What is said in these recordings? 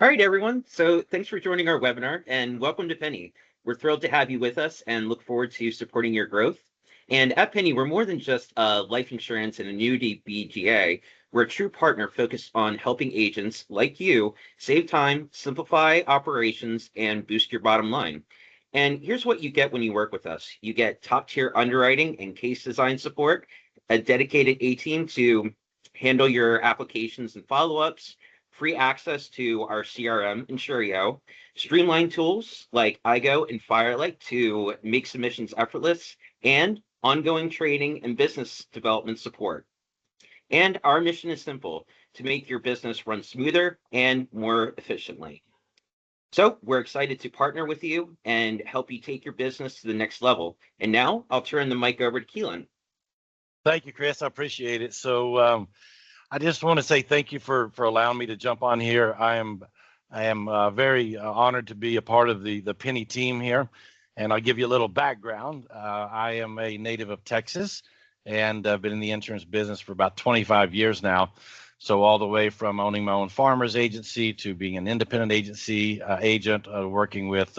All right, everyone. So thanks for joining our webinar and welcome to Pinney. We're thrilled to have you with us and look forward to supporting your growth. And at Pinney, we're more than just a life insurance and annuity BGA. We're a true partner focused on helping agents like you save time, simplify operations, and boost your bottom line. And here's what you get when you work with us. You get top-tier underwriting and case design support, a dedicated A team to handle your applications and follow-ups, free access to our CRM Insurio, Streamline tools like IGO and Firelight to make submissions effortless, and ongoing training and business development support. And our mission is simple: to make your business run smoother and more efficiently. So we're excited to partner with you and help you take your business to the next level. And now I'll turn the mic over to Keelan. Thank you, Chris. I appreciate it. I just want to say thank you for allowing me to jump on here. I am very honored to be a part of the Pinney team here, and I'll give you a little background. I am a native of Texas, and I've been in the insurance business for about 25 years now. So all the way from owning my own farmers agency to being an independent agency agent, working with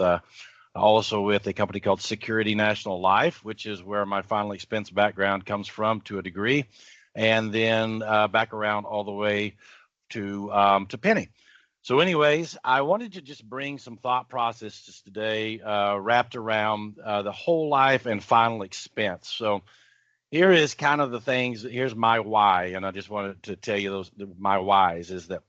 also with a company called Security National Life, which is where my final expense background comes from to a degree, and then back around all the way to Pinney. So anyways, I wanted to just bring some thought processes today wrapped around the whole life and final expense. So here is kind of the things, here's my why, and I just wanted to tell you my whys is that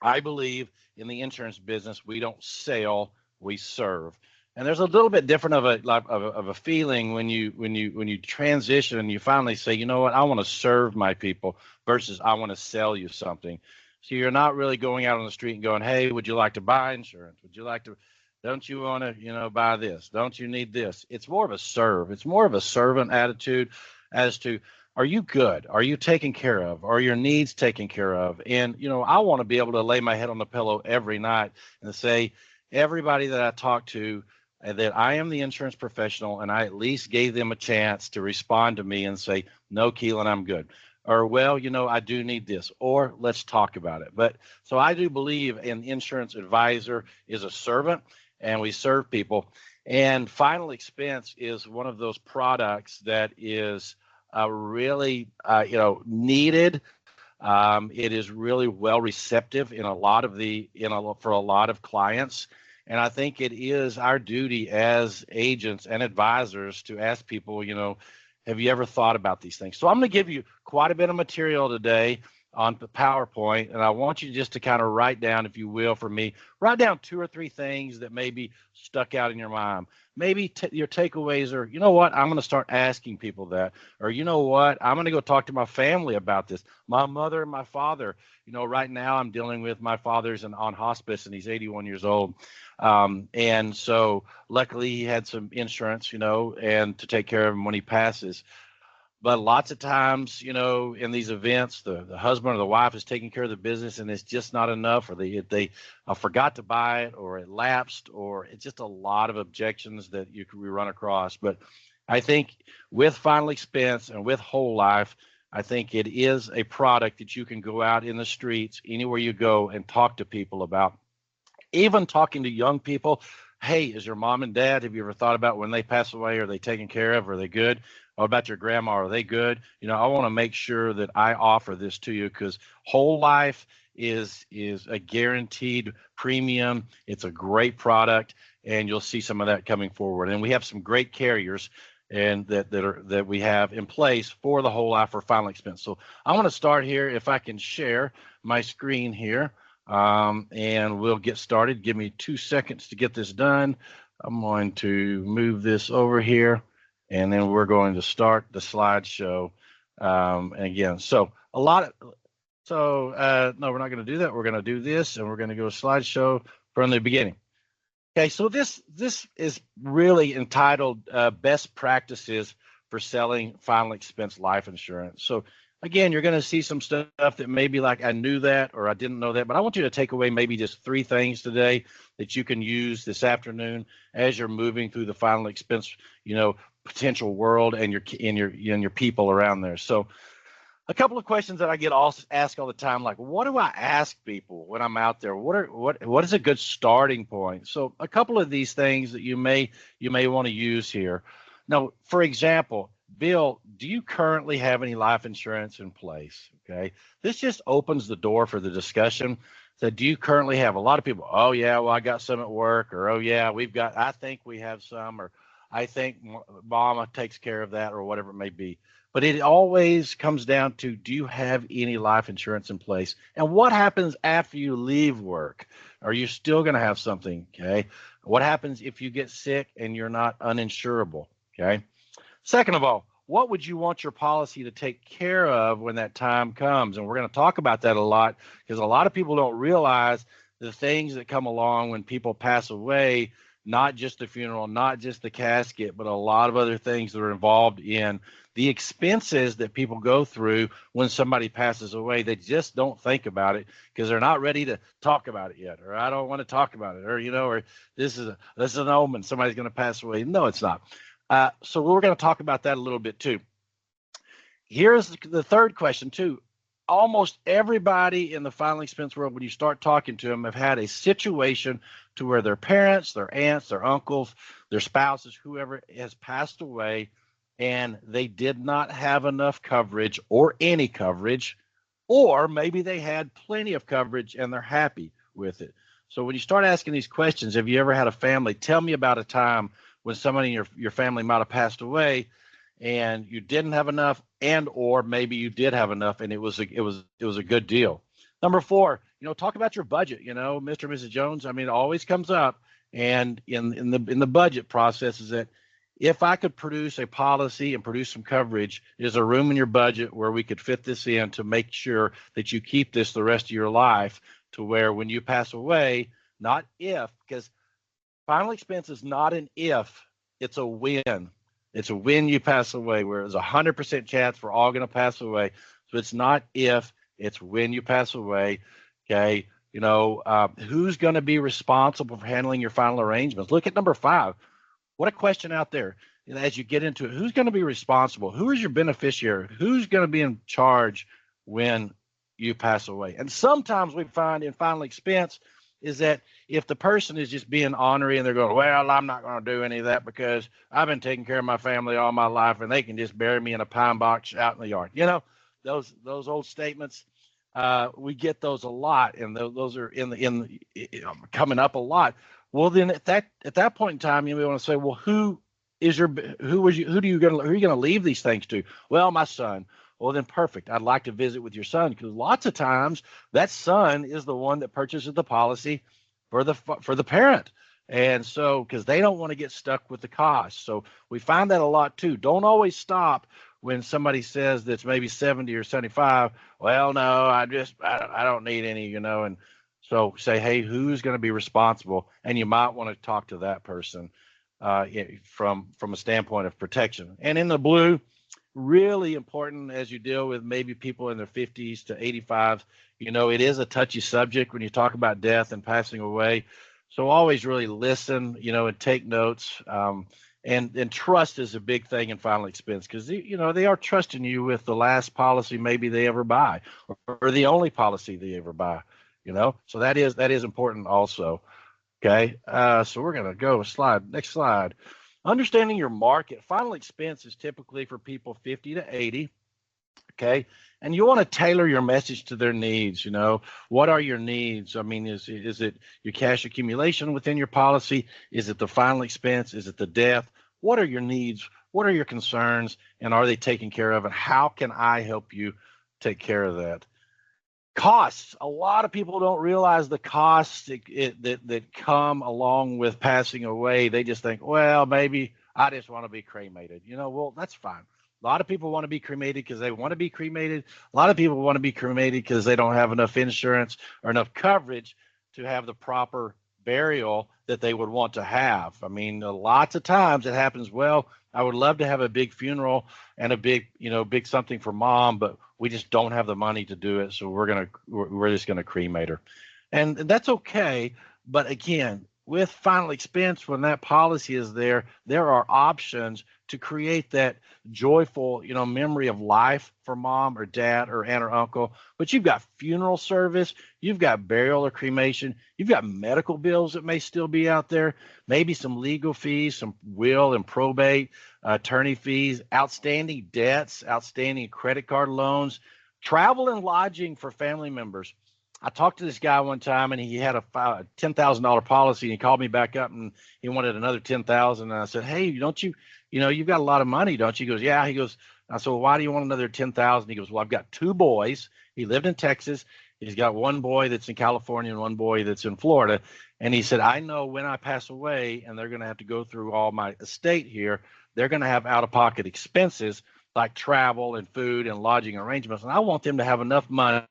I believe in the insurance business, we don't sell, we serve. And there's a little bit different of a feeling when you transition and you finally say, you know what, I want to serve my people versus I want to sell you something. So you're not really going out on the street and going, hey, would you like to buy insurance? Would you like to, don't you want to, buy this? Don't you need this? It's more of a serve. It's more of a servant attitude as to, are you good? Are you taken care of? Are your needs taken care of? And, I want to be able to lay my head on the pillow every night and say, everybody that I talk to, that I am the insurance professional, and I at least gave them a chance to respond to me and say, no, Keelan, I'm good. Or, well, I do need this, or let's talk about it. But so I do believe an insurance advisor is a servant, and we serve people. And final expense is one of those products that is really, needed. It is really well receptive in for a lot of clients. And I think it is our duty as agents and advisors to ask people, have you ever thought about these things? So I'm going to give you quite a bit of material today on the PowerPoint, and I want you just to kind of write down, if you will, for me, write down 2 or 3 things that maybe stuck out in your mind. Maybe your takeaways are, you know what, I'm going to start asking people that, or you know what, I'm going to go talk to my family about this. My mother and my father, right now I'm dealing with my father's on hospice, and he's 81 years old. And so luckily he had some insurance, and to take care of him when he passes. But lots of times, in these events, the husband or the wife is taking care of the business and it's just not enough, or they forgot to buy it, or it lapsed, or it's just a lot of objections that we run across. But I think with final expense and with whole life, I think it is a product that you can go out in the streets, anywhere you go, and talk to people about. Even talking to young people, hey, is your mom and dad, have you ever thought about when they pass away, are they taken care of? Are they good? What about your grandma? Are they good? I want to make sure that I offer this to you, because whole life is a guaranteed premium. It's a great product, and you'll see some of that coming forward. And we have some great carriers and that we have in place for the whole life for final expense. So I want to start here, if I can share my screen here. And we'll get started. Give me 2 seconds to get this done. I'm going to move this over here, and then we're going to start the slideshow. And again, no, we're not going to do that. We're going to do this, and we're going to go slideshow from the beginning. Okay, so this is really entitled Best Practices for Selling Final Expense Life Insurance. So again, you're going to see some stuff that may be like, I knew that, or I didn't know that, but I want you to take away maybe just 3 things today that you can use this afternoon as you're moving through the final expense, potential world and your people around there. So A couple of questions that I get asked all the time, like, what do I ask people when I'm out there? What is a good starting point? So a couple of these things that you may want to use here. Now, for example, Bill, do you currently have any life insurance in place? Okay, this just opens the door for the discussion. So, do you currently have? A lot of people, oh yeah, well I got some at work, or oh yeah, I think we have some, or I think Mama takes care of that, or whatever it may be. But it always comes down to, do you have any life insurance in place? And what happens after you leave work? Are you still going to have something? Okay. What happens if you get sick and you're not uninsurable? Okay. Second of all, what would you want your policy to take care of when that time comes? And we're going to talk about that a lot, because a lot of people don't realize the things that come along when people pass away, not just the funeral, not just the casket, but a lot of other things that are involved in the expenses that people go through when somebody passes away. They just don't think about it because they're not ready to talk about it yet, or I don't want to talk about it, or or this is an omen, somebody's going to pass away. No, it's not. So we're going to talk about that a little bit too. Here's the third question too. Almost everybody in the final expense world, when you start talking to them, have had a situation to where their parents, their aunts, their uncles, their spouses, whoever has passed away, and they did not have enough coverage or any coverage, or maybe they had plenty of coverage and they're happy with it. So when you start asking these questions, have you ever had a family? Tell me about a time when somebody in your family might have passed away and you didn't have enough, and or maybe you did have enough and it was a good deal. Number 4, talk about your budget. Mr. and Mrs. Jones, I mean, it always comes up, and in the budget process is that if I could produce a policy and produce some coverage, is there room in your budget where we could fit this in to make sure that you keep this the rest of your life, to where when you pass away, not if, because final expense is not an if, it's a when. It's a when you pass away, where there's 100% chance we're all going to pass away. So it's not if, it's when you pass away. Okay. Who's going to be responsible for handling your final arrangements? Look at number 5. What a question out there. As you get into it, who's going to be responsible? Who is your beneficiary? Who's going to be in charge when you pass away? And sometimes we find in final expense is that if the person is just being ornery and they're going, well, I'm not going to do any of that because I've been taking care of my family all my life and they can just bury me in a pine box out in the yard. Those old statements, we get those a lot, and those are coming up a lot. Well, then at that point in time, you may want to say, well, who are you going to leave these things to? Well, my son. Well, then perfect. I'd like to visit with your son, because lots of times that son is the one that purchases the policy for the parent. And so, because they don't want to get stuck with the cost. So we find that a lot too. Don't always stop when somebody says that's maybe 70 or 75. Well, no, I don't need any, and so say, hey, who's going to be responsible? And you might want to talk to that person from a standpoint of protection. And in the blue, really important as you deal with maybe people in their 50s to 85. It is a touchy subject when you talk about death and passing away. So always really listen, and take notes. And trust is a big thing in final expense, because they are trusting you with the last policy maybe they ever buy, or the only policy they ever buy. So that is important also. Okay, so we're gonna go next slide. Understanding your market. Final expense is typically for people 50 to 80. Okay, and you want to tailor your message to their needs. What are your needs? I mean, is it your cash accumulation within your policy? Is it the final expense? Is it the death? What are your needs? What are your concerns? And are they taken care of? And how can I help you take care of that? Costs. A lot of people don't realize the costs that come along with passing away. They just think, well, maybe I just want to be cremated. Well, that's fine. A lot of people want to be cremated because they want to be cremated. A lot of people want to be cremated because they don't have enough insurance or enough coverage to have the proper burial that they would want to have. I mean, lots of times it happens. Well, I would love to have a big funeral and a big something for mom, but we just don't have the money to do it. So we're just going to cremate her. And that's okay. But again, With final expense, when that policy is there, there are options to create that joyful, memory of life for mom or dad or aunt or uncle. But you've got funeral service, you've got burial or cremation, you've got medical bills that may still be out there, maybe some legal fees, some will and probate, attorney fees, outstanding debts, outstanding credit card loans, travel and lodging for family members. I talked to this guy one time, and he had a $10,000 policy, and he called me back up, and he wanted another 10,000. And I said, "Hey, don't you, you've got a lot of money, don't you?" He goes, "Yeah." He goes, I said, "Well, why do you want another 10,000?" He goes, "Well, I've got two boys." He lived in Texas. He's got one boy that's in California and one boy that's in Florida. And he said, "I know when I pass away, and they're going to have to go through all my estate here, they're going to have out-of-pocket expenses like travel and food and lodging arrangements. And I want them to have enough money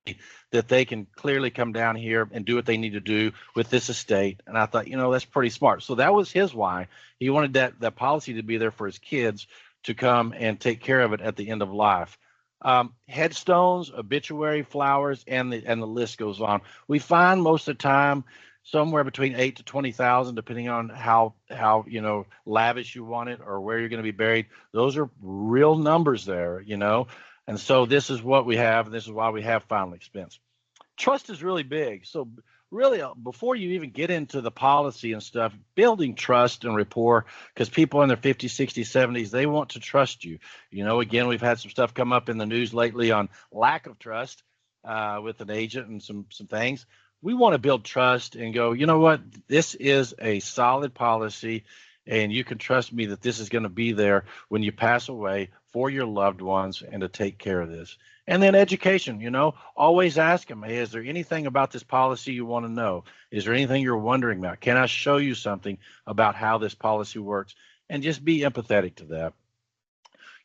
that they can clearly come down here and do what they need to do with this estate." And I thought, that's pretty smart. So that was his why. He wanted that policy to be there for his kids to come and take care of it at the end of life. Headstones, obituary flowers, and the list goes on. We find most of the time somewhere between 8 to 20,000, depending on how lavish you want it or where you're going to be buried. Those are real numbers there, And so this is what we have, and this is why we have final expense. Trust is really big. So really, before you even get into the policy and stuff, building trust and rapport, because people in their 50s, 60s, 70s, they want to trust you. Again, we've had some stuff come up in the news lately on lack of trust with an agent and some things. We want to build trust and go, you know what, this is a solid policy, and you can trust me that this is going to be there when you pass away for your loved ones and to take care of this. And then education, always ask them, hey, is there anything about this policy you want to know? Is there anything you're wondering about? Can I show you something about how this policy works? And just be empathetic to that.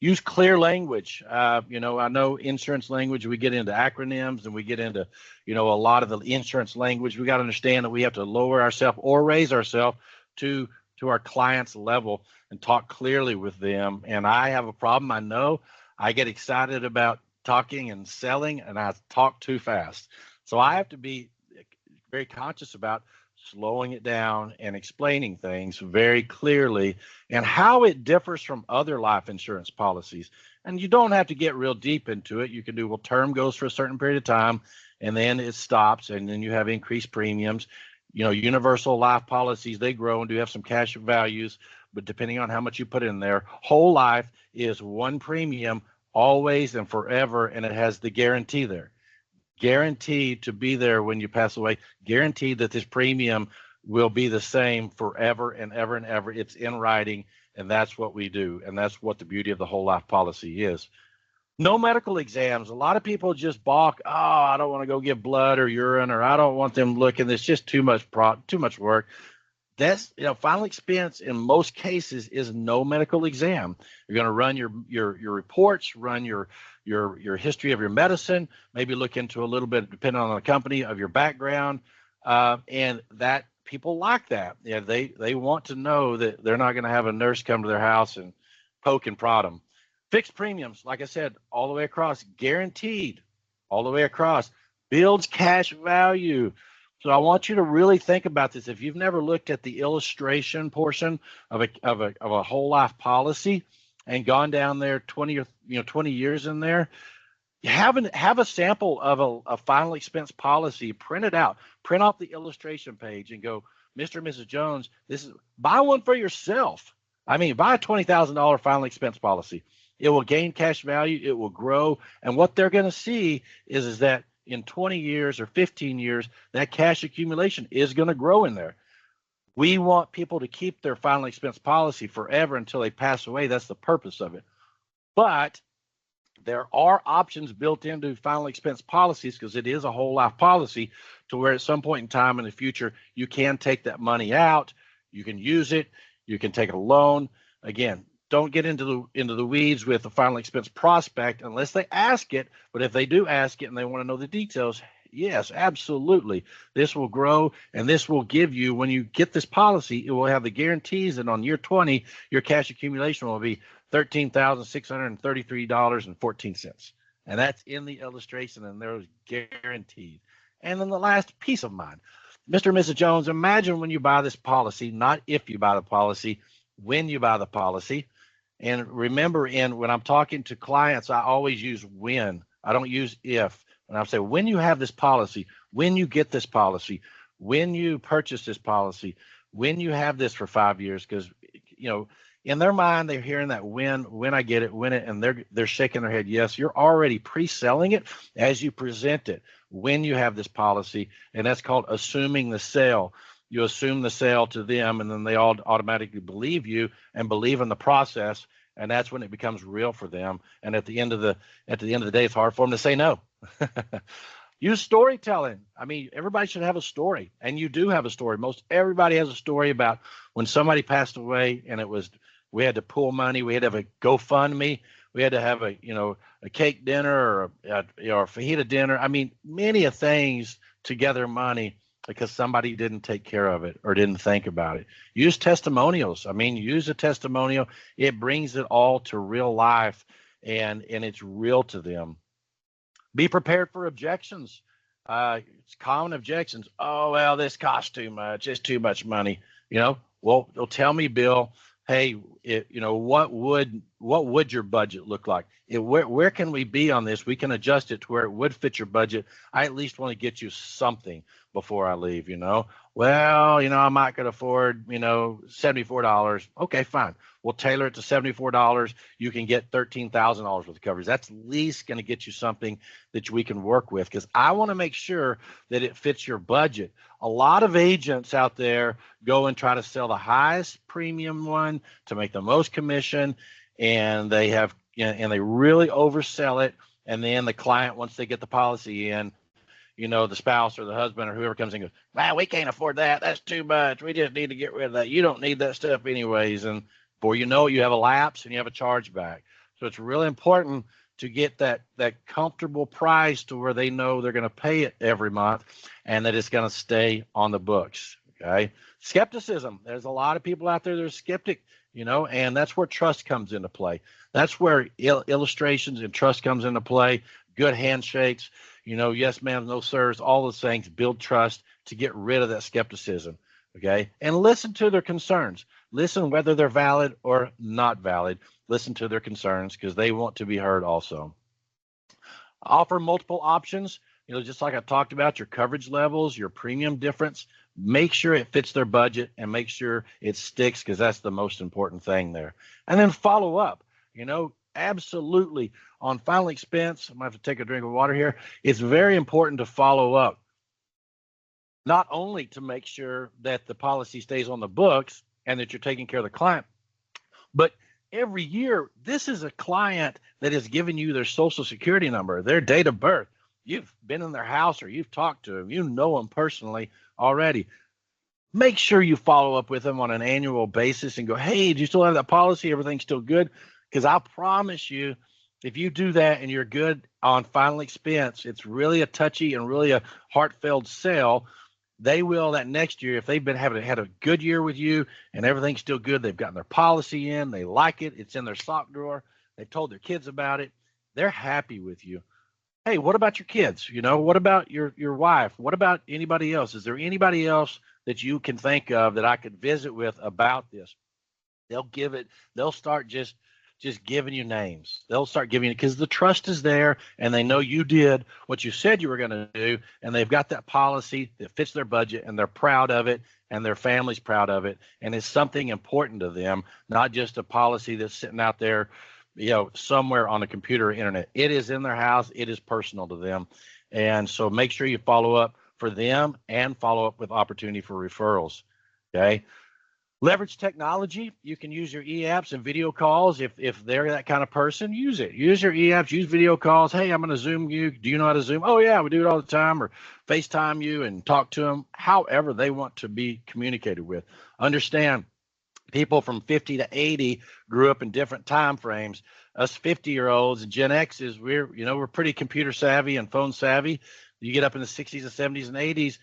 Use clear language. I know insurance language, we get into acronyms and we get into, a lot of the insurance language. We got to understand that we have to lower ourselves or raise ourselves to our client's level and talk clearly with them. And I have a problem. I know I get excited about talking and selling, and I talk too fast. So I have to be very conscious about slowing it down and explaining things very clearly and how it differs from other life insurance policies. And you don't have to get real deep into it. You can do, well, term goes for a certain period of time and then it stops, and then you have increased premiums. Universal life policies, they grow and do have some cash values, but depending on how much you put in there, whole life is one premium always and forever, and it has the guarantee there. Guaranteed to be there when you pass away, guaranteed that this premium will be the same forever and ever and ever. It's in writing, and that's what we do, and that's what the beauty of the whole life policy is. No medical exams. A lot of people just balk. Oh, I don't want to go give blood or urine, or I don't want them looking. It's just too much work. That's, final expense in most cases is no medical exam. You're going to run your reports, run your history of your medicine, maybe look into a little bit, depending on the company, of your background, and that people like that. Yeah, they want to know that they're not going to have a nurse come to their house and poke and prod them. Fixed premiums, like I said, all the way across, guaranteed, all the way across, builds cash value. So I want you to really think about this. If you've never looked at the illustration portion of a whole life policy and gone down there 20 years in there, have a sample of a final expense policy, print it out, print off the illustration page, and go, Mr. and Mrs. Jones, buy one for yourself. Buy a $20,000 final expense policy. It will gain cash value. It will grow. And what they're going to see is that in 20 years or 15 years, that cash accumulation is going to grow in there. We want people to keep their final expense policy forever until they pass away. That's the purpose of it. But there are options built into final expense policies, because it is a whole life policy, to where at some point in time in the future, you can take that money out. You can use it. You can take a loan. Again, don't get into the weeds with the final expense prospect unless they ask it. But if they do ask it and they want to know the details, yes, absolutely. This will grow, and this will give you, when you get this policy, it will have the guarantees that on year 20, your cash accumulation will be $13,633.14. And that's in the illustration, and they're guaranteed. And then the last, peace of mind. Mr. and Mrs. Jones, imagine when you buy this policy, not if you buy the policy, when you buy the policy. And remember, when I'm talking to clients, I always use when. I don't use if. And I say, when you have this policy, when you get this policy, when you purchase this policy, when you have this for 5 years, because in their mind they're hearing that when I get it, when it, and they're shaking their head yes. You're already pre-selling it as you present it when you have this policy, and that's called assuming the sale. You assume the sale to them, and then they all automatically believe you and believe in the process, and that's when it becomes real for them. And at the end of the day, it's hard for them to say no. Use storytelling. I mean, everybody should have a story, and you do have a story. Most everybody has a story about when somebody passed away, and we had to pool money, we had to have a GoFundMe, we had to have a cake dinner or a fajita dinner. I mean, many of things to gather money because somebody didn't take care of it or didn't think about it. Use testimonials. I mean, use a testimonial. It brings it all to real life, and it's real to them. Be prepared for objections. It's common objections. Oh, well, this costs too much. It's too much money. Well, they'll tell me, Bill, hey, what would your budget look like? Where can we be on this? We can adjust it to where it would fit your budget. I at least want to get you something before I leave, Well, I'm not going to afford, $74. Okay, fine. We'll tailor it to $74. You can get $13,000 worth of coverage. That's at least going to get you something that we can work with, because I want to make sure that it fits your budget. A lot of agents out there go and try to sell the highest premium one to make the most commission, and they really oversell it. And then the client, once they get the policy in, the spouse or the husband or whoever comes in and goes, wow, we can't afford that. That's too much. We just need to get rid of that. You don't need that stuff anyways. And before you know it, you have a lapse and you have a chargeback. So it's really important to get that comfortable price to where they know they're going to pay it every month and that it's going to stay on the books. Okay. Skepticism. There's a lot of people out there that are skeptic, and that's where trust comes into play. That's where illustrations and trust comes into play. Good handshakes, yes, ma'am, no, sirs, all those things build trust to get rid of that skepticism. Okay. And listen to their concerns. Listen whether they're valid or not valid. Listen to their concerns because they want to be heard also. Offer multiple options. Just like I talked about, your coverage levels, your premium difference. Make sure it fits their budget and make sure it sticks, because that's the most important thing there. And then follow up. Absolutely on final expense. I'm gonna have to take a drink of water here. It's very important to follow up, not only to make sure that the policy stays on the books and that you're taking care of the client, but every year, this is a client that has given you their social security number, their date of birth. You've been in their house or you've talked to them. You know them personally already. Make sure you follow up with them on an annual basis and go, hey, do you still have that policy? Everything's still good? Because I promise you, if you do that and you're good on final expense, it's really a touchy and really a heartfelt sale. They will that next year, if they've been had a good year with you and everything's still good, they've gotten their policy in, they like it, it's in their sock drawer, they've told their kids about it, they're happy with you. Hey, what about your kids? What about your wife? What about anybody else? Is there anybody else that you can think of that I could visit with about this? They'll start just giving you names. They'll start giving you, because the trust is there and they know you did what you said you were going to do, and they've got that policy that fits their budget and they're proud of it and their family's proud of it. And it's something important to them, not just a policy that's sitting out there, somewhere on a computer or internet. It is in their house. It is personal to them. And so make sure you follow up for them and follow up with opportunity for referrals. Okay. Leverage technology. You can use your e-apps and video calls. If they're that kind of person, use it. Use your e-apps, use video calls. Hey, I'm going to Zoom you. Do you know how to Zoom? Oh, yeah, we do it all the time. Or FaceTime you and talk to them, however they want to be communicated with. Understand, people from 50 to 80 grew up in different time frames. Us 50-year-olds and Gen X's, we're pretty computer savvy and phone savvy. You get up in the 60s and 70s and 80s,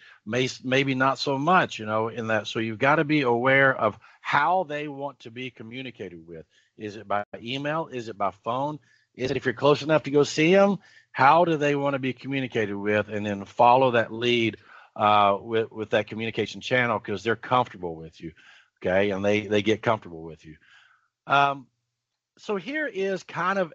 maybe not so much, in that. So you've got to be aware of how they want to be communicated with. Is it by email? Is it by phone? Is it, if you're close enough to go see them, how do they want to be communicated with? And then follow that lead with that communication channel because they're comfortable with you, okay, and they get comfortable with you. So here is kind of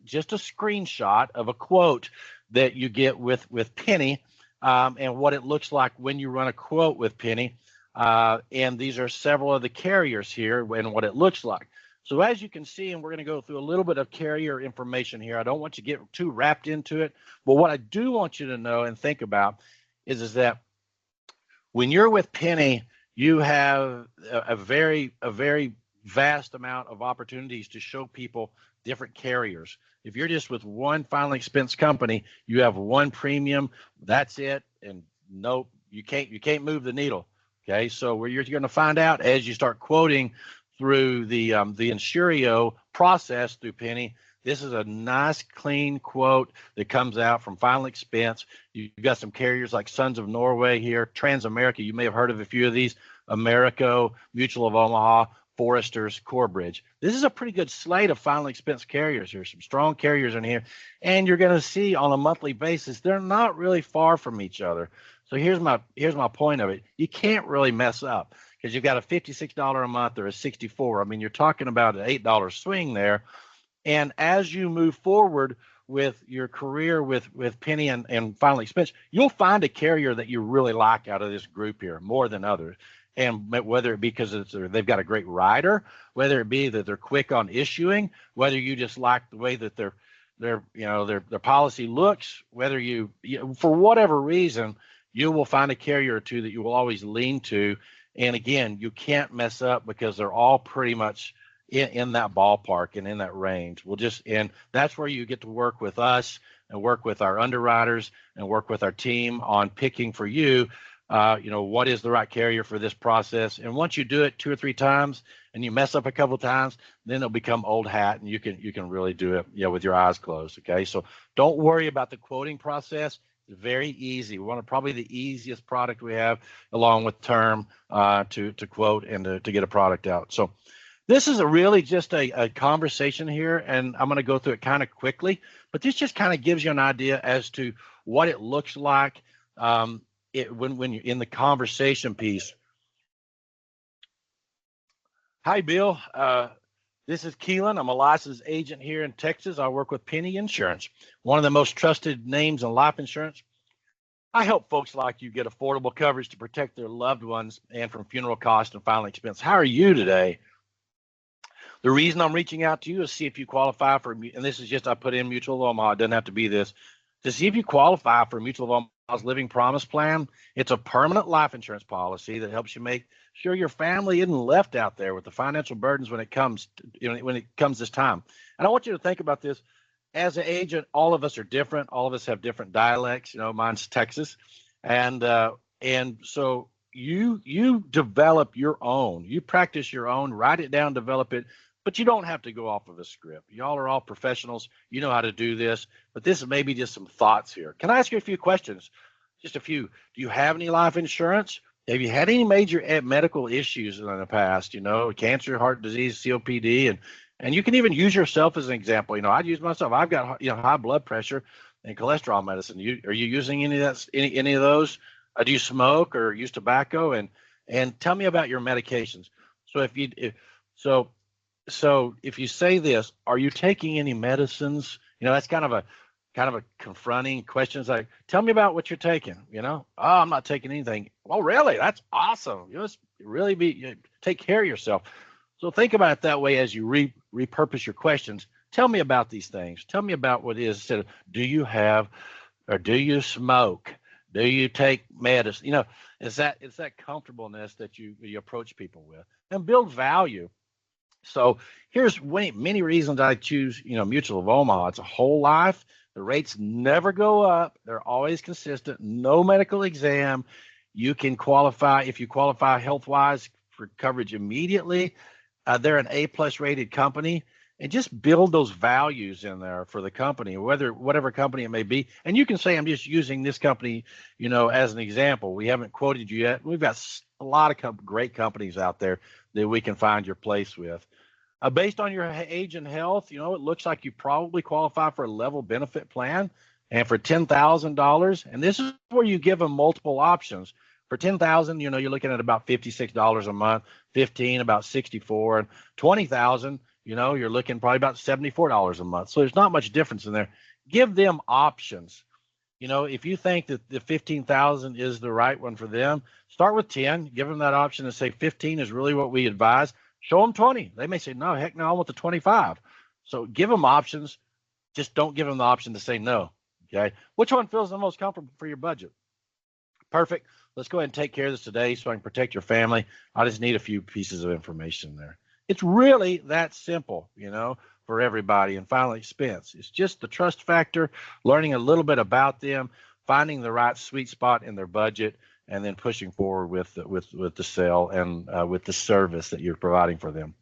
just a screenshot of a quote that you get with Pinney, and what it looks like when you run a quote with Pinney. And these are several of the carriers here and what it looks like. So as you can see, and we're going to go through a little bit of carrier information here. I don't want you to get too wrapped into it, but what I do want you to know and think about is that when you're with Pinney, you have a very vast amount of opportunities to show people different carriers. If you're just with one final expense company, you have one premium, that's it, and nope, you can't move the needle. Okay, so where you're going to find out as you start quoting through the Insurio process through Pinney, this is a nice clean quote that comes out from final expense. You've got some carriers like Sons of Norway here, Transamerica, you may have heard of a few of these, Americo, Mutual of Omaha, Foresters, Corebridge. This is a pretty good slate of final expense carriers here, some strong carriers in here, and you're going to see on a monthly basis, they're not really far from each other. So here's my point of it. You can't really mess up because you've got a $56 a month or a $64. I mean, you're talking about an $8 swing there. And as you move forward with your career with Pinney and final expense, you'll find a carrier that you really like out of this group here more than others. And whether it be because they've got a great rider, whether it be that they're quick on issuing, whether you just like the way that their policy looks, whether you for whatever reason, you will find a carrier or two that you will always lean to. And again, you can't mess up because they're all pretty much in that ballpark and in that range. And that's where you get to work with us and work with our underwriters and work with our team on picking for you, what is the right carrier for this process. And once you do it 2 or 3 times and you mess up a couple of times, then it'll become old hat and you can really do it, with your eyes closed. Okay. So don't worry about the quoting process. It's very easy. Probably the easiest product we have along with term to quote and to get a product out. So this is really just a conversation here, and I'm going to go through it kind of quickly, but this just kind of gives you an idea as to what it looks like when you're in the conversation piece. Hi, Bill. This is Keelan. I'm a licensed agent here in Texas. I work with Pinney Insurance, one of the most trusted names in life insurance. I help folks like you get affordable coverage to protect their loved ones and from funeral costs and final expense. How are you today? The reason I'm reaching out to you is see if you qualify for, and this is just I put in Mutual of Omaha, it doesn't have to be this, to see if you qualify for Mutual of Omaha's Living Promise Plan. It's a permanent life insurance policy that helps you make sure your family isn't left out there with the financial burdens when it comes this time. And I want you to think about this. As an agent, all of us are different. All of us have different dialects. Mine's Texas, and so you develop your own. You practice your own. Write it down, develop it. But you don't have to go off of a script. Y'all are all professionals. You know how to do this. But this is maybe just some thoughts here. Can I ask you a few questions? Just a few. Do you have any life insurance? Have you had any major medical issues in the past? Cancer, heart disease, COPD, and you can even use yourself as an example. I'd use myself. I've got high blood pressure and cholesterol medicine. Are you using any of that? Any of those? Do you smoke or use tobacco? And tell me about your medications. So if you say this, are you taking any medicines? That's kind of a confronting question. It's like, tell me about what you're taking. Oh, I'm not taking anything. Oh, really? That's awesome. You must really take care of yourself. So think about it that way as you repurpose your questions. Tell me about these things. Tell me about what it is. Instead of, do you have, or do you smoke? Do you take medicine? It's that comfortableness that you approach people with and build value. So here's many reasons I choose, Mutual of Omaha. It's a whole life. The rates never go up. They're always consistent. No medical exam. You can qualify, if you qualify health-wise, for coverage immediately. They're an A+ rated company. And just build those values in there for the company, whatever company it may be. And you can say, I'm just using this company, as an example. We haven't quoted you yet. We've got a lot of great companies out there that we can find your place with. Based on your age and health, it looks like you probably qualify for a level benefit plan. And for $10,000, and this is where you give them multiple options. For 10,000, you're looking at about $56 a month, 15 about 64, and 20,000, you're looking probably about $74 a month. So there's not much difference in there. Give them options. If you think that the 15,000 is the right one for them, start with 10, give them that option and say 15 is really what we advise. Show them 20. They may say, no, heck no, I want the 25. So give them options. Just don't give them the option to say no. Okay. Which one feels the most comfortable for your budget? Perfect. Let's go ahead and take care of this today so I can protect your family. I just need a few pieces of information there. It's really that simple, for everybody. And final expense. It's just the trust factor, learning a little bit about them, finding the right sweet spot in their budget, and then pushing forward with the sale and with the service that you're providing for them.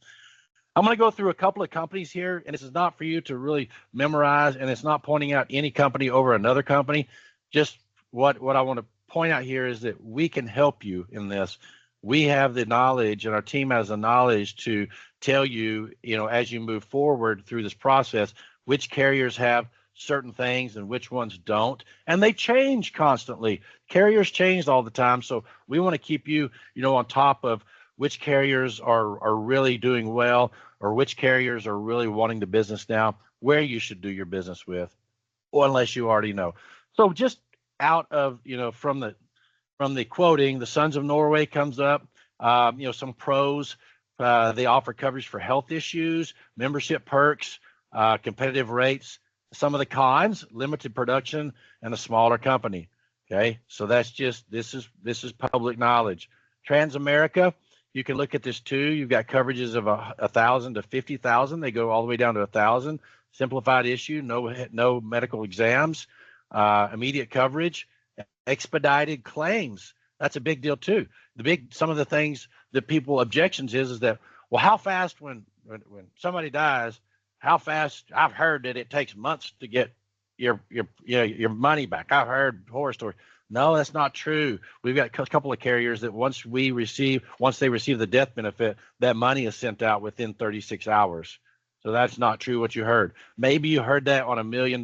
I'm going to go through a couple of companies here, and this is not for you to really memorize, and it's not pointing out any company over another company. Just what I want to point out here is that we can help you in this. We have the knowledge, and our team has the knowledge to tell you, as you move forward through this process, which carriers have certain things and which ones don't. And they change constantly. Carriers change all the time. So we want to keep you, on top of which carriers are really doing well, or which carriers are really wanting the business now, where you should do your business with, or unless you already know. So just out of, from the quoting, the Sons of Norway comes up, some pros, they offer coverage for health issues, membership perks, competitive rates. Some of the cons, limited production and a smaller company. Okay. So that's just, this is public knowledge. Transamerica, you can look at this too. You've got coverages of 1,000 to 50,000. They go all the way down to 1,000. Simplified issue, no medical exams, immediate coverage, expedited claims. That's a big deal too. Some of the things that people objections is that, well, how fast when somebody dies, how fast? I've heard that it takes months to get your money back. I've heard horror stories. No, that's not true. We've got a couple of carriers that once they receive the death benefit, that money is sent out within 36 hours. So that's not true what you heard. Maybe you heard that on $1 million,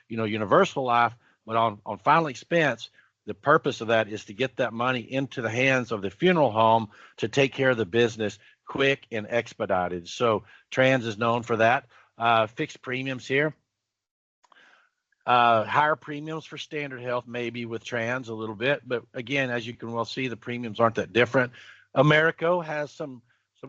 universal life, but on final expense, the purpose of that is to get that money into the hands of the funeral home to take care of the business quick and expedited. So Trans is known for that. Fixed premiums here. Higher premiums for standard health, maybe with Trans a little bit, but again, as you can well see, the premiums aren't that different. Americo has some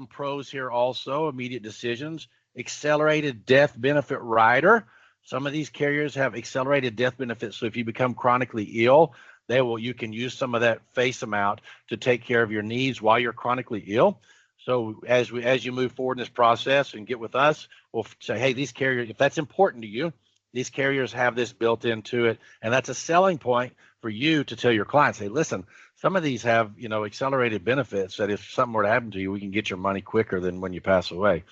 pros here also. Immediate decisions, accelerated death benefit rider. Some of these carriers have accelerated death benefits, so if you become chronically ill, you can use some of that face amount to take care of your needs while you're chronically ill. So as you move forward in this process and get with us, we'll say, hey, these carriers, if that's important to you, these carriers have this built into it, and that's a selling point for you to tell your clients, hey, listen, some of these have, accelerated benefits that if something were to happen to you, we can get your money quicker than when you pass away.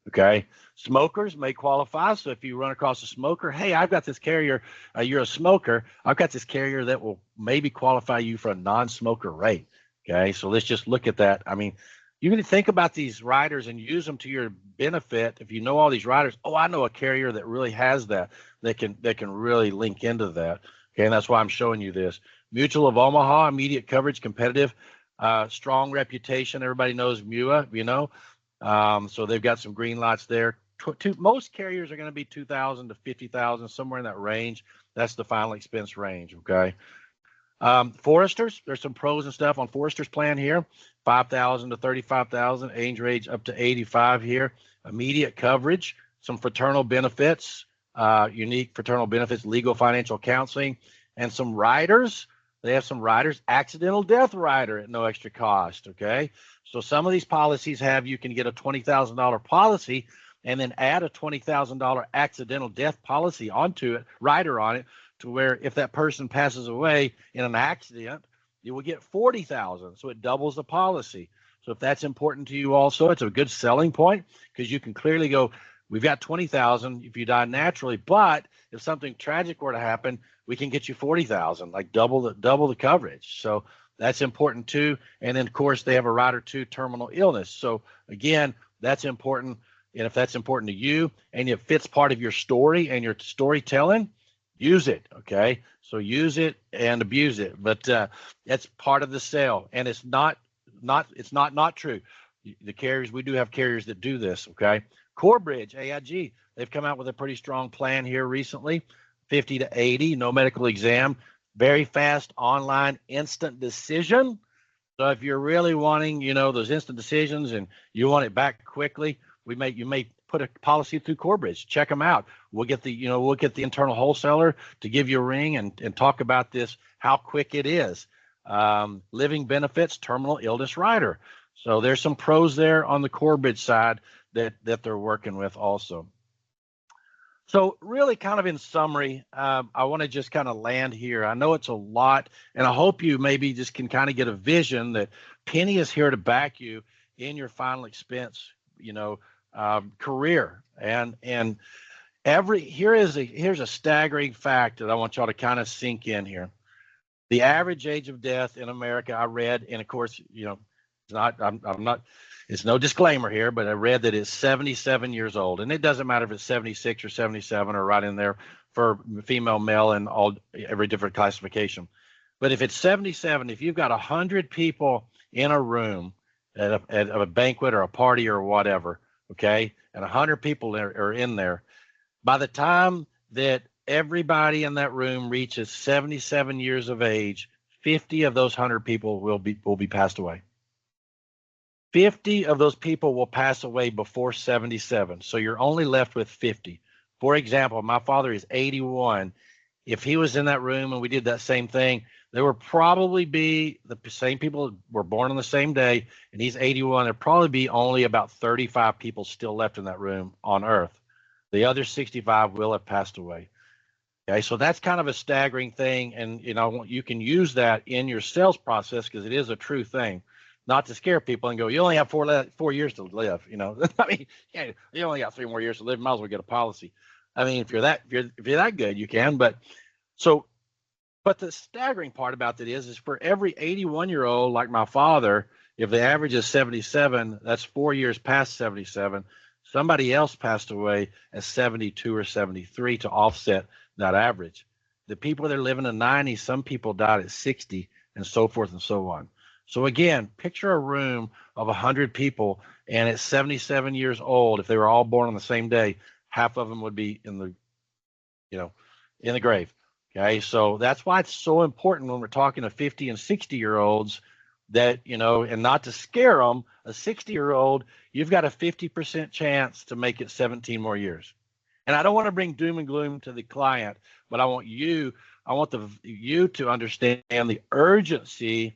Okay. Smokers may qualify. So if you run across a smoker, hey, I've got this carrier, you're a smoker, I've got this carrier that will maybe qualify you for a non-smoker rate. Okay. So let's just look at that. I mean, you can think about these riders and use them to your benefit. If you know all these riders, I know a carrier that really has that can really link into that. Okay, and that's why I'm showing you this. Mutual of Omaha, immediate coverage, competitive, strong reputation. Everybody knows MUA, so they've got some green lights there. Most carriers are going to be 2,000 to 50,000, somewhere in that range. That's the final expense range. Okay. Foresters, there's some pros and stuff on Foresters plan here, 5,000 to 35,000, age range up to 85 here, immediate coverage, some fraternal benefits, unique fraternal benefits, legal financial counseling, and some riders. They have some riders, accidental death rider at no extra cost. Okay. So some of these policies you can get a $20,000 policy and then add a $20,000 accidental death policy onto it, rider on it, to where if that person passes away in an accident, you will get $40,000. So it doubles the policy. So if that's important to you also, it's a good selling point because you can clearly go, we've got 20,000 if you die naturally, but if something tragic were to happen, we can get you 40,000, like double the coverage. So that's important too. And then of course they have a rider too, terminal illness. So again, that's important. And if that's important to you and it fits part of your story and your storytelling, use it. Okay, so use it and abuse it, but that's part of the sale, and it's not true. The carriers, we do have carriers that do this. Okay, Corebridge, AIG, they've come out with a pretty strong plan here recently. 50 to 80, no medical exam, very fast online instant decision. So if you're really wanting, those instant decisions and you want it back quickly, you may put a policy through Corebridge. Check them out. We'll get the internal wholesaler to give you a ring and talk about this, how quick it is. Living benefits, terminal illness rider. So there's some pros there on the Corebridge side that they're working with also. So really kind of in summary, I want to just kind of land here. I know it's a lot, and I hope you maybe just can kind of get a vision that Pinney is here to back you in your final expense, career. And here's a staggering fact that I want y'all to kind of sink in here. The average age of death in America, I read, and of course, it's no disclaimer here, but I read that it's 77 years old, and it doesn't matter if it's 76 or 77 or right in there for female, male, and every different classification. But if it's 77, if you've got 100 people in a room at a banquet or a party or whatever, okay, and 100 people are in there, by the time that everybody in that room reaches 77 years of age, 50 of those 100 people will be passed away. 50 of those people will pass away before 77. So you're only left with 50. For example, my father is 81. If he was in that room and we did that same thing, there would probably be the same people were born on the same day, and he's 81. There'd probably be only about 35 people still left in that room on Earth. The other 65 will have passed away. Okay, so that's kind of a staggering thing, and you can use that in your sales process because it is a true thing. Not to scare people and go, you only have 4 years to live. I mean, you only got 3 more years to live. Might as well get a policy. I mean, if you're that good, you can. But the staggering part about that is for every 81-year-old like my father, if the average is 77, that's 4 years past 77. Somebody else passed away at 72 or 73 to offset that average. The people that are living in 90, some people died at 60, and so forth and so on. So again, picture a room of 100 people, and at 77 years old, if they were all born on the same day, half of them would be in the grave. Okay, so that's why it's so important when we're talking to 50 and 60-year-olds that, and not to scare them, a 60-year-old, you've got a 50% chance to make it 17 more years. And I don't want to bring doom and gloom to the client, but I want you to understand the urgency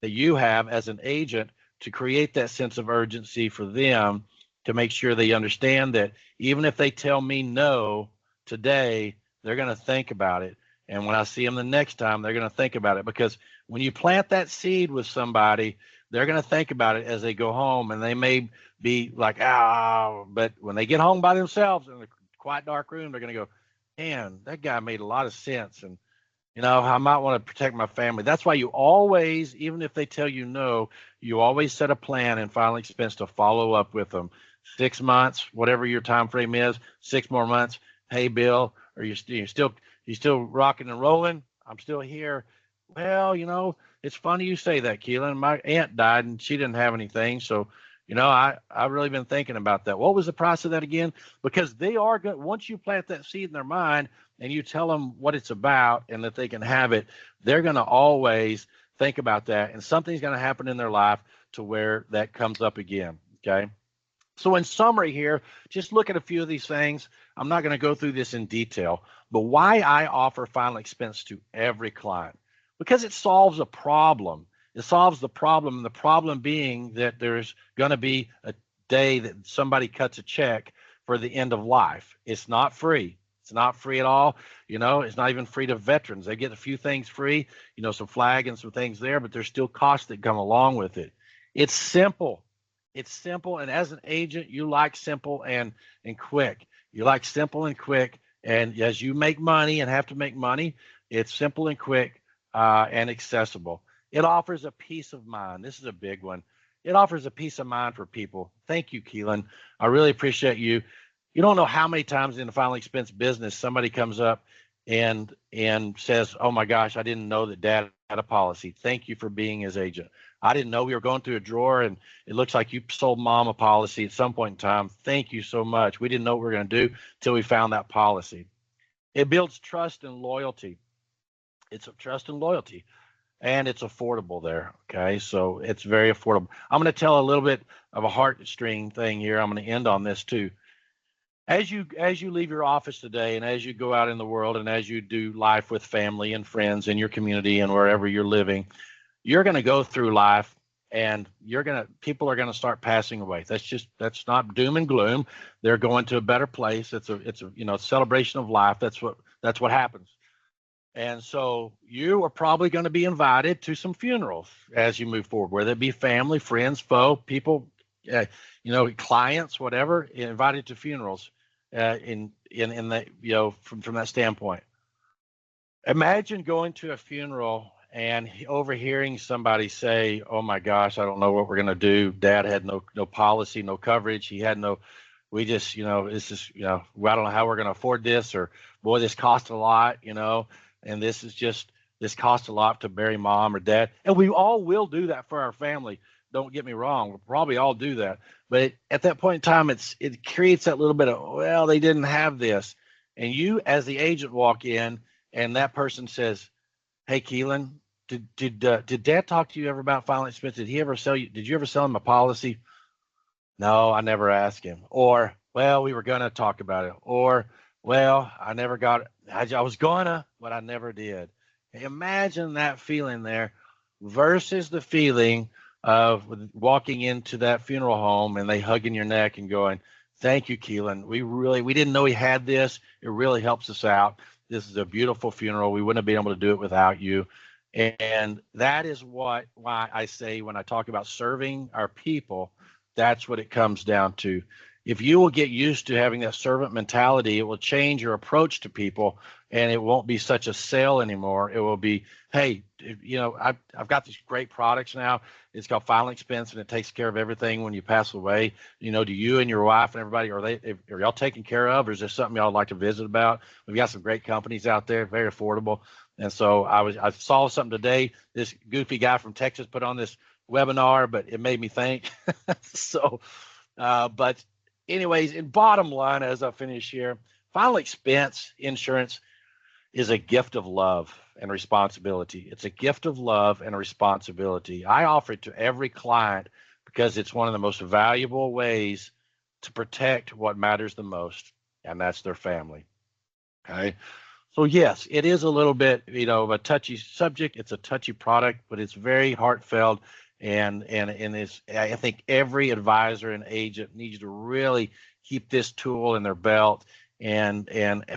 that you have as an agent to create that sense of urgency for them, to make sure they understand that even if they tell me no today, they're going to think about it. And when I see them the next time, they're going to think about it, because when you plant that seed with somebody, they're going to think about it as they go home, and they may be like, but when they get home by themselves in a quiet, dark room, they're going to go, man, that guy made a lot of sense. And I might want to protect my family. That's why you always, even if they tell you no, you always set a plan and final expense to follow up with them. 6 months, whatever your time frame is, 6 more months. Hey, Bill, are you still rocking and rolling? I'm still here. Well, it's funny you say that, Keelan. My aunt died and she didn't have anything. So, I've really been thinking about that. What was the price of that again? Because they are good. Once you plant that seed in their mind and you tell them what it's about and that they can have it, they're going to always think about that. And something's going to happen in their life to where that comes up again. Okay. So in summary here, just look at a few of these things. I'm not going to go through this in detail, but why I offer final expense to every client, because it solves a problem. It solves the problem, and the problem being that there's going to be a day that somebody cuts a check for the end of life. It's not free. It's not free at all. It's not even free to veterans. They get a few things free, some flag and some things there, but there's still costs that come along with it. It's simple. It's simple. And as an agent, you like simple and quick. You like simple and quick. And as you make money and have to make money, it's simple and quick and accessible. It offers a peace of mind. This is a big one. It offers a peace of mind for people. Thank you, Keelan. I really appreciate you. You don't know how many times in the final expense business somebody comes up and says, "Oh my gosh, I didn't know that Dad had a policy. Thank you for being his agent. I didn't know we were going through a drawer and it looks like you sold Mom a policy at some point in time. Thank you so much. We didn't know what we were going to do till we found that policy." It builds trust and loyalty. It's a trust and loyalty, and it's affordable there. Okay, so it's very affordable. I'm going to tell a little bit of a heartstring thing here. I'm going to end on this too. As you leave your office today, and as you go out in the world, and as you do life with family and friends in your community and wherever you're living, you're going to go through life, and people are going to start passing away. That's not doom and gloom. They're going to a better place. It's a celebration of life. That's what happens. And so you are probably going to be invited to some funerals as you move forward, whether it be family, friends, foe, people, clients, whatever, invited to funerals. In that, from that standpoint, imagine going to a funeral and overhearing somebody say, "Oh my gosh, I don't know what we're going to do. Dad had no policy, no coverage. He had no. We just, it's just, I don't know how we're going to afford this, or boy, this costs a lot, and this costs a lot to bury Mom or Dad." And we all will do that for our family. Don't get me wrong. We'll probably all do that. But at that point in time, it creates that little bit of, well, they didn't have this. And you, as the agent, walk in, and that person says, "Hey, Keelan, did Dad talk to you ever about filing expense? Did he ever sell you? Did you ever sell him a policy?" "No, I never asked him." Or, "Well, we were gonna talk about it." Or, "Well, I never got it. I was gonna, but I never did." Imagine that feeling there versus the feeling of walking into that funeral home and they hugging your neck and going, "Thank you, Keelan. We didn't know he had this. It really helps us out. This is a beautiful funeral. We wouldn't have been able to do it without you." And that is why I say, when I talk about serving our people, that's what it comes down to. If you will get used to having that servant mentality, it will change your approach to people, and it won't be such a sale anymore. It will be, "Hey, I've got these great products now. It's called Filing Expense, and it takes care of everything when you pass away. Do you and your wife and everybody, are y'all taken care of, or is there something y'all would like to visit about? We've got some great companies out there, very affordable." And so I saw something today. This goofy guy from Texas put on this webinar, but it made me think. So, but anyways, in bottom line, as I finish here, final expense insurance is a gift of love and responsibility. It's a gift of love and a responsibility. I offer it to every client because it's one of the most valuable ways to protect what matters the most, and that's their family. Okay. So yes, it is a little bit, of a touchy subject. It's a touchy product, but it's very heartfelt, and it's, I think every advisor and agent needs to really keep this tool in their belt. And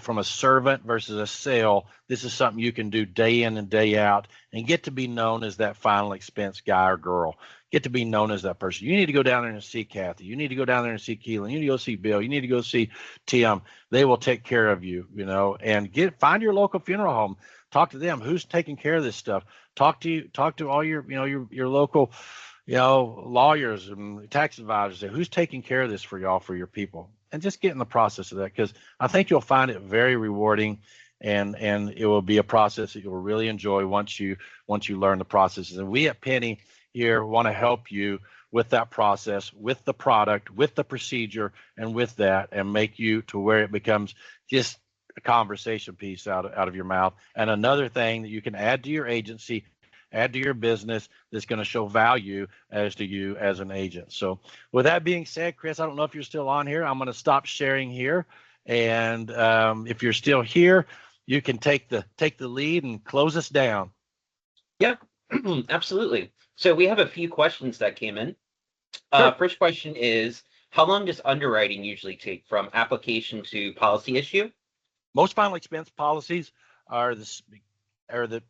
from a servant versus a sale, this is something you can do day in and day out and get to be known as that final expense guy or girl. Get to be known as that person. You need to go down there and see Kathy. You need to go down there and see Keelan. You need to go see Bill. You need to go see Tim. They will take care of you, and find your local funeral home. Talk to them. Who's taking care of this stuff? Talk to all your, your local, lawyers and tax advisors. Who's taking care of this for y'all, for your people? And just get in the process of that, because I think you'll find it very rewarding, and it will be a process that you'll really enjoy once you learn the processes. And we at Pinney here want to help you with that process, with the product, with the procedure, and with that, and make you to where it becomes just a conversation piece out of your mouth, and another thing that you can add to your agency, add to your business, that's going to show value as to you as an agent. So with that being said, Chris, I don't know if you're still on here. I'm going to stop sharing here. And if you're still here, you can take the lead and close us down. Yeah, absolutely. So we have a few questions that came in. Sure. First question is, how long does underwriting usually take from application to policy issue? Most final expense policies are the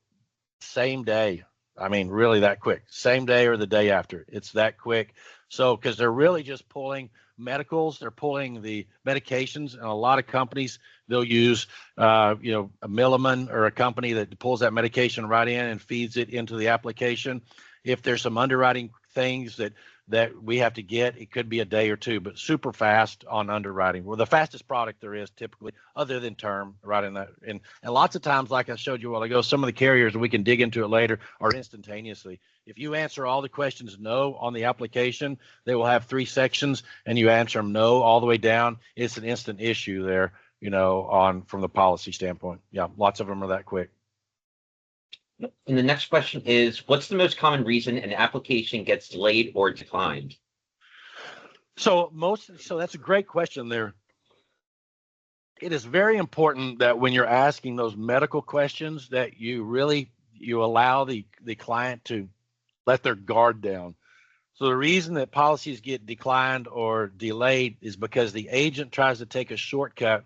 same day. I mean, really that quick. Same day or the day after. It's that quick. So, because they're really just pulling medicals, they're pulling the medications, and a lot of companies, they'll use, a Milliman or a company that pulls that medication right in and feeds it into the application. If there's some underwriting things that that we have to get. It could be a day or two, but super fast on underwriting. We're the fastest product there is typically, other than term, right in that. And lots of times, like I showed you a while ago, some of the carriers, we can dig into it later, are instantaneously. If you answer all the questions no on the application, they will have 3 sections, and you answer them no all the way down. It's an instant issue there, from the policy standpoint. Yeah, lots of them are that quick. And the next question is, what's the most common reason an application gets delayed or declined? So that's a great question there. It is very important that when you're asking those medical questions that you allow the client to let their guard down. So the reason that policies get declined or delayed is because the agent tries to take a shortcut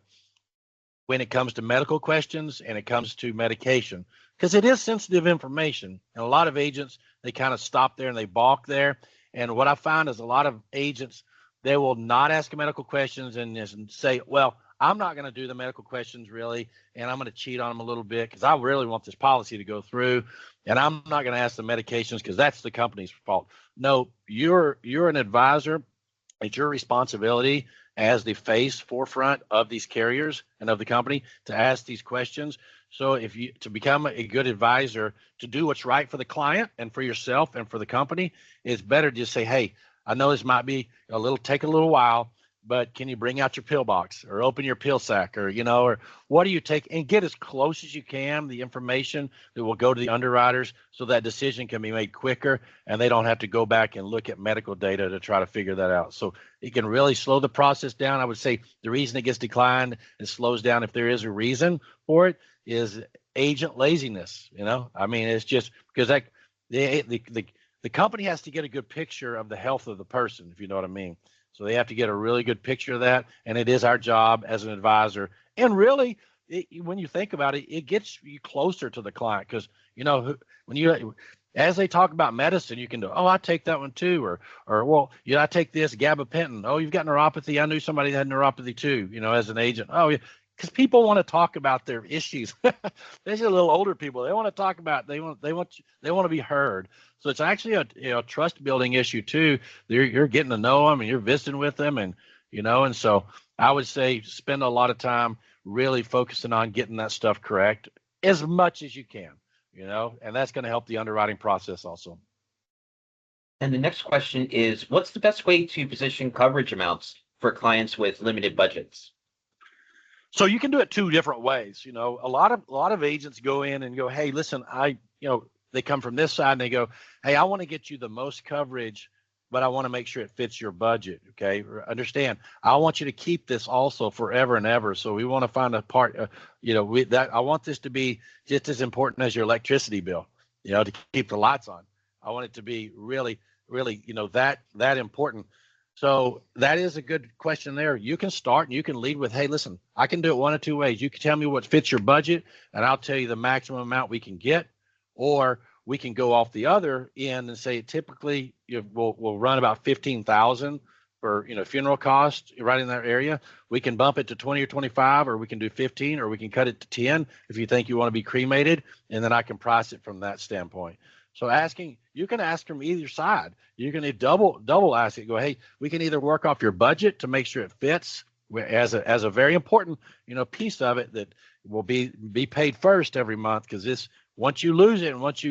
when it comes to medical questions and it comes to medication, because it is sensitive information. And a lot of agents, they kind of stop there and they balk there. And what I find is a lot of agents, they will not ask medical questions and say, well, I'm not going to do the medical questions really, and I'm going to cheat on them a little bit because I really want this policy to go through, and I'm not going to ask the medications because that's the company's fault. No, you're an advisor. It's your responsibility as the forefront of these carriers and of the company to ask these questions. So to become a good advisor, to do what's right for the client and for yourself and for the company, it's better to just say, hey, I know this might be take a little while, but can you bring out your pill box or open your pill sack or what do you take, and get as close as you can the information that will go to the underwriters so that decision can be made quicker and they don't have to go back and look at medical data to try to figure that out. So it can really slow the process down. I would say the reason it gets declined and slows down, if there is a reason for it, is agent laziness. I mean, it's just because the company has to get a good picture of the health of the person, if you know what I mean. So they have to get a really good picture of that, and it is our job as an advisor. And really, when you think about it, it gets you closer to the client because as they talk about medicine, you can do, oh, I take that one too, or well, I take this gabapentin. Oh, you've got neuropathy. I knew somebody that had neuropathy too. As an agent. Oh, yeah. Because people want to talk about their issues. Especially little older people. They want to talk about. They want to be heard. So it's actually a trust building issue too. You're getting to know them and you're visiting with them, and and so I would say spend a lot of time really focusing on getting that stuff correct as much as you can. And that's going to help the underwriting process also. And the next question is, what's the best way to position coverage amounts for clients with limited budgets? So you can do it 2 different ways. A lot of agents go in and go, hey, listen, they come from this side and they go, hey, I want to get you the most coverage, but I want to make sure it fits your budget. Okay. Understand. I want you to keep this also forever and ever. So we want to find a part, I want this to be just as important as your electricity bill, to keep the lights on. I want it to be really, really, that important. So that is a good question there. You can start and you can lead with, hey, listen, I can do it 1 of 2 ways. You can tell me what fits your budget and I'll tell you the maximum amount we can get, or we can go off the other end and say typically we'll run about 15,000 for funeral costs right in that area. We can bump it to 20 or 25, or we can do 15, or we can cut it to 10 if you think you want to be cremated, and then I can price it from that standpoint. So you can ask from either side. You can double ask it. Go, hey, we can either work off your budget to make sure it fits as a very important piece of it that will be paid first every month, because once you lose it and once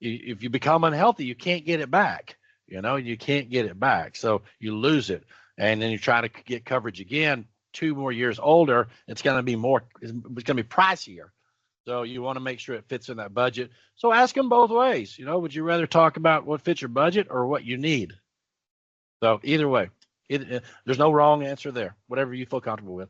if you become unhealthy, you can't get it back. You can't get it back, so you lose it, and then you try to get coverage again 2 more years older. It's going to be pricier. So you want to make sure it fits in that budget. So ask them both ways. Would you rather talk about what fits your budget or what you need? So either way, there's no wrong answer there. Whatever you feel comfortable with.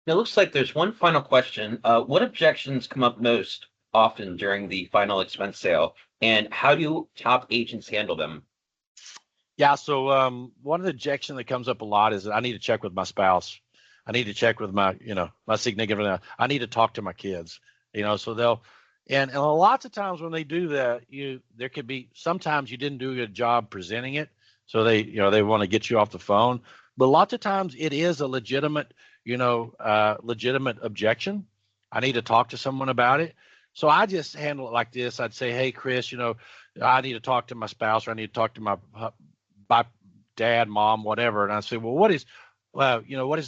It looks like there's one final question. What objections come up most often during the final expense sale, and how do top agents handle them? Yeah. So one of the objections that comes up a lot is that I need to check with my spouse. I need to check with my significant other. I need to talk to my kids, so they'll, and lots of times when they do that, there could be, sometimes you didn't do a good job presenting it. So they want to get you off the phone, but lots of times it is a legitimate objection. I need to talk to someone about it. So I just handle it like this. I'd say, hey, Chris, I need to talk to my spouse, or I need to talk to my dad, mom, whatever. And I say, well, what is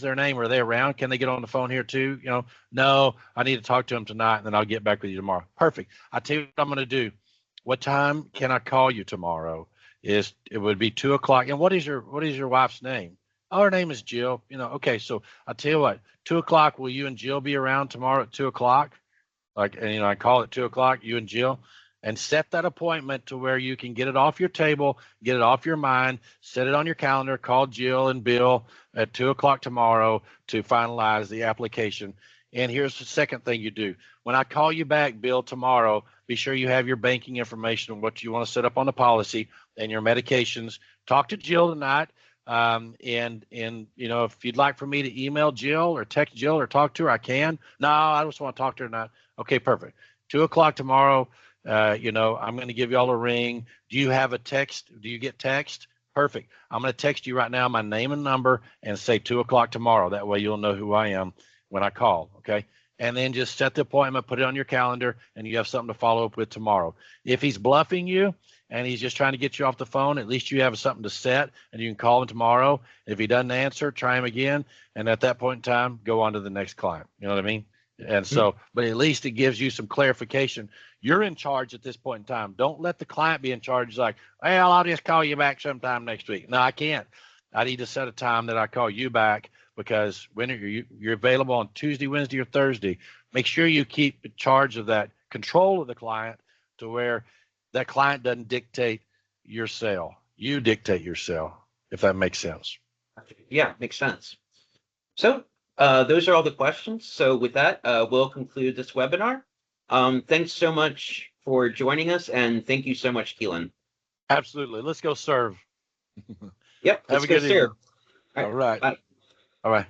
their name? Are they around? Can they get on the phone here too? No, I need to talk to them tonight, and then I'll get back with you tomorrow. Perfect. I tell you what I'm going to do. What time can I call you tomorrow? It would be 2:00. And what is your wife's name? Oh, her name is Jill. Okay. So I tell you what, 2:00. Will you and Jill be around tomorrow at 2:00? I call it 2:00, you and Jill, and set that appointment to where you can get it off your table, get it off your mind, set it on your calendar, call Jill and Bill at 2:00 tomorrow to finalize the application. And here's the second thing you do. When I call you back, Bill, tomorrow, be sure you have your banking information and what you want to set up on the policy and your medications. Talk to Jill tonight. And if you'd like for me to email Jill or text Jill or talk to her, I can. No, I just want to talk to her tonight. Okay, perfect. 2:00 tomorrow. I'm going to give you all a ring. Do you have a text? Do you get text? Perfect. I'm going to text you right now my name and number and say 2:00 tomorrow. That way you'll know who I am when I call. Okay. And then just set the appointment, put it on your calendar, and you have something to follow up with tomorrow. If he's bluffing you and he's just trying to get you off the phone, at least you have something to set and you can call him tomorrow. If he doesn't answer, try him again. And at that point in time, go on to the next client. You know what I mean? And so, but at least it gives you some clarification. You're in charge at this point in time. Don't let the client be in charge. It's like, well, I'll just call you back sometime next week. No, I can't. I need to set a time that I call you back, because when you're available on Tuesday, Wednesday, or Thursday, make sure you keep in charge of that control of the client to where that client doesn't dictate your sale. You dictate your sale, if that makes sense. Yeah, makes sense. So those are all the questions. So with that, we'll conclude this webinar. Thanks so much for joining us, and thank you so much, Keelan. Absolutely. Let's go serve. Yep, let's go serve. All right. Bye. All right.